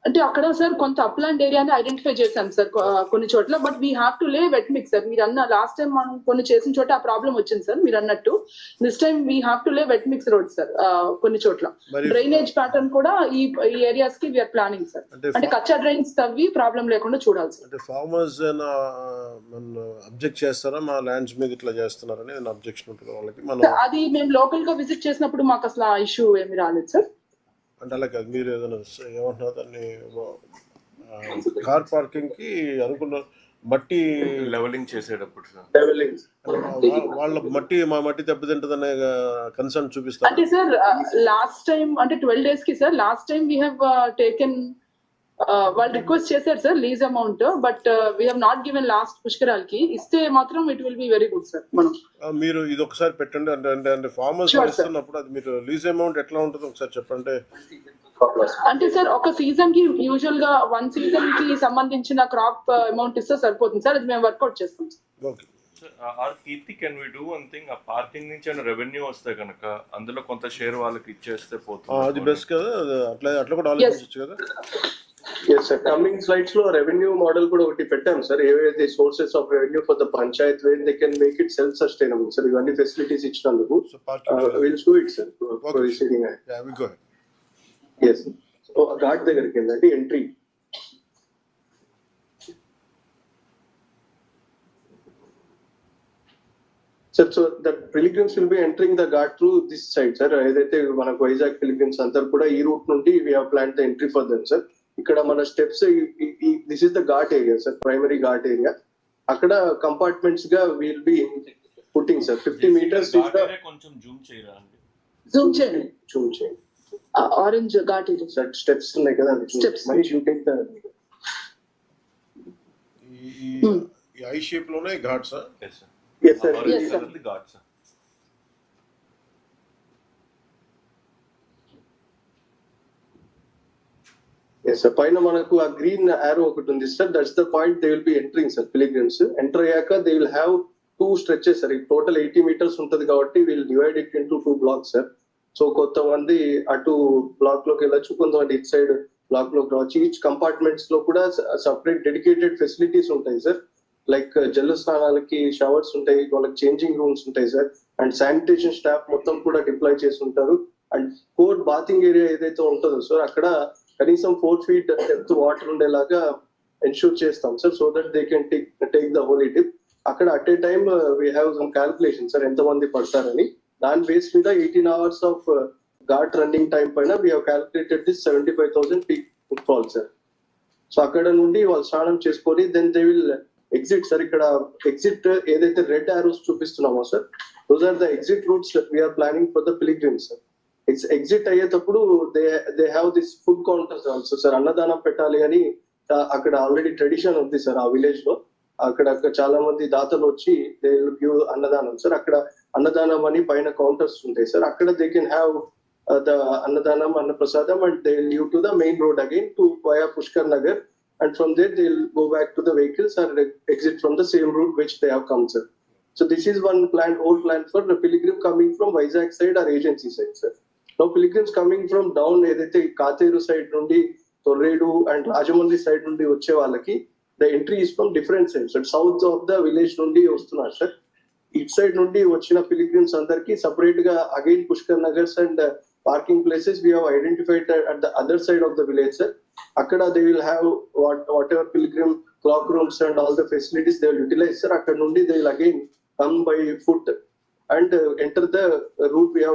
అంటే అక్కడ సార్ కొంత అప్లాండ్ ఏరియాని ఐడెంటిఫై చేశాం సార్ కొన్ని చోట్ల. బట్ వీ హ్యావ్ టు లే వెట్ మిక్స్ సార్. మీరు అన్న లాస్ట్ టైం మనం కొన్ని చేసిన చోట ఆ ప్రాబ్లం వచ్చింది సార్ మీరు అన్నట్టు. This time we have to లే వెట్ మిక్స్ రోడ్ సార్ కొన్ని చోట్ల. డ్రైనేజ్ ప్యాటర్న్ కూడా ఈ ఏరియాస్ కి వీఆర్ ప్లానింగ్ సార్. అంటే కచ్చా డ్రైన్స్ తవ్వి ప్రాబ్లం లేకుండా చూడాలి సార్. అంటే ఫార్మర్స్ అబ్జెక్ట్ చేస్తారా మా ల్యాండ్స్ మీద ఇట్లా చేస్తున్నారని అబ్జెక్షన్ ఉంటుంది వాళ్ళకి? అది మేము లోకల్ గా విజిట్ చేసినప్పుడు మాకు అసలు ఆ ఇష్యూ ఏమి రాలేదు సార్. అంటే అలా కాదు, మీరు ఏదైనా ఏమంటున్నారు దాన్ని కార్ పార్కింగ్ కి అనుకున్న మట్టి లెవెలింగ్ చేసేటప్పుడు వాళ్ళ మా మట్టి దెబ్బతింటదనే కన్సర్న్ చూపిస్తారు. అంటే సార్ లాస్ట్ టైం అంటే 12 days కి sir last time we have taken వాళ్ళు రిక్వెస్ట్ చేశారు sir lease amount. But we have not given last పుష్కరాల్ కి. ఇస్తే మాత్రం it will be very good sir. మనం మీరు ఇది ఒకసారి పెట్టండి. అంటే ఫార్మర్స్ ఇస్తున్నప్పుడు అది మీరు లీజ్ అమౌంట్ ఎట్లా ఉంటుంది ఒకసారి చెప్పండి. అంటే సార్ ఒక సీజన్ కి యూజువల్ గా 1 సీజన్ కి సంబంధించిన క్రాప్ అమౌంట్ ఇస్తే సరిపోతుంది సార్. అది మేము వర్కౌట్ చేస్తాం sir. Okay. Keerthi, can we do one thing? ఆ పార్కింగ్ నుంచి రెవెన్యూ వస్తే కనుక అందులో కొంత షేర్ వాళ్ళకి ఇచ్చేస్తే పోతుంది. అది బెస్ట్ కదా, అట్లా కూడా ఆలోచించచ్చు కదా. ఎస్ సార్, కమింగ్ స్లైడ్స్ లో రెవెన్యూ మోడల్ కూడా ఒకటి పెట్టాం సార్. ఏవైతే sources of revenue for the panchayat where they can make itself sustainable sir. ఇవన్నీ ఫెసిలిటీస్ ఇచ్చినందుకు will do it sir. Yes, ghat దగ్గరికి వెళ్ళండి. Entry sir. So that pilgrims will be entering the ghat through this side sir. ఏదైతే మనకు Vizag pilgrims అందరు కూడా ఈ route నుండి we have plan the entry for them sir. ఇక్కడ మన steps, this is the ghat area sir, primary ghat area. అక్కడ compartments గా will be putting sir. 50 meters కొంచెం జూమ్ చేయరా అండి? జూమ్ చేయండి. జూమ్ చేయండి. Orange ghat area sir steps ఉన్నాయి కదా, steps Mahesh you take the ఈ ఐ షేప్ లోనే ghat sir. yes sir. Yes, sir. Ghat sir. Yes sir, పైన మనకు ఆ గ్రీన్ ఆరో ఒకటి ఉంది sir. That's the point they will be entering sir. Pilgrims enter అయ్యాక they will have 2 stretches sir. Total 80 meters ఉంటది కాబట్టి will divide it into 2 blocks sir. So కొంతమంది అటు బ్లాక్ లోకి వెళ్ళొచ్చు, కొంతమంది ఇటు సైడ్ బ్లాక్ లోకి రావచ్చు. ఈచ్ కంపార్ట్మెంట్స్ లో కూడా సపరేట్ డెడికేటెడ్ ఫెసిలిటీస్ ఉంటాయి సార్. లైక్ జల స్నానాలకి షవర్స్ ఉంటాయి, వాళ్ళకి చేంజింగ్ రూమ్స్ ఉంటాయి సార్. అండ్ శానిటేషన్ స్టాఫ్ మొత్తం కూడా డిప్లాయ్ చేసి ఉంటారు. అండ్ కోర్ట్ బాతింగ్ ఏరియా ఏదైతే ఉంటుందో సార్, అక్కడ కనీసం 4 feet డెప్త్ వాటర్ ఉండేలాగా ఎన్షూర్ చేస్తాం sir. So that they can take the holy dip. అక్కడ at a time we have some calculation sir, ఎంతమంది పడతారని. దాని బేస్ మీద 18 hours of ghat running time పైన we have calculated this 75,000 peak footfall sir. So అక్కడ నుండి వాళ్ళు స్నానం చేసుకొని then they will exit sir. ఇక్కడ ఎగ్జిట్ ఏదైతే రెడ్ ఆరోస్ చూపిస్తున్నామో sir, those are the exit roots we are planning for the pilgrims sir. Exit అయ్యేటప్పుడు they have this food counters also sir. అన్నదానం పెట్టాలి అని అక్కడ ఆల్రెడీ ట్రెడిషన్ ఉంది సార్ ఆ విలేజ్ లో. అక్కడ చాలా మంది దాతలు వచ్చి దే విల్ గివ్ అన్నదానం సార్. అక్కడ అన్నదానం అని పైన కౌంటర్స్ ఉంటాయి సార్. అక్కడ దే కెన్ హ్యావ్ ద అన్నదానం, అన్నప్రసాదం, and they will leave to the main road again to via Pushkar Nagar. And from there they will go back to the vehicles or exit from the same route which they have come sir. So this is one plan, old plan for the pilgrim coming from Vizag side or agency side sir. Now pilgrims coming from down edaithe Kateru side nundi Torredu and Rajamundry side nundi vache vallaki the entry is from different sides. So south of the village nundi vastunaru sir. Each side nundi vachina pilgrims andarki separate ga again Pushkar Nagars and parking places we have identified at the other side of the village sir. Akkada they will have whatever pilgrim clock rooms and all the facilities they will utilize sir. Akkada nundi they will again come by foot and enter the route we have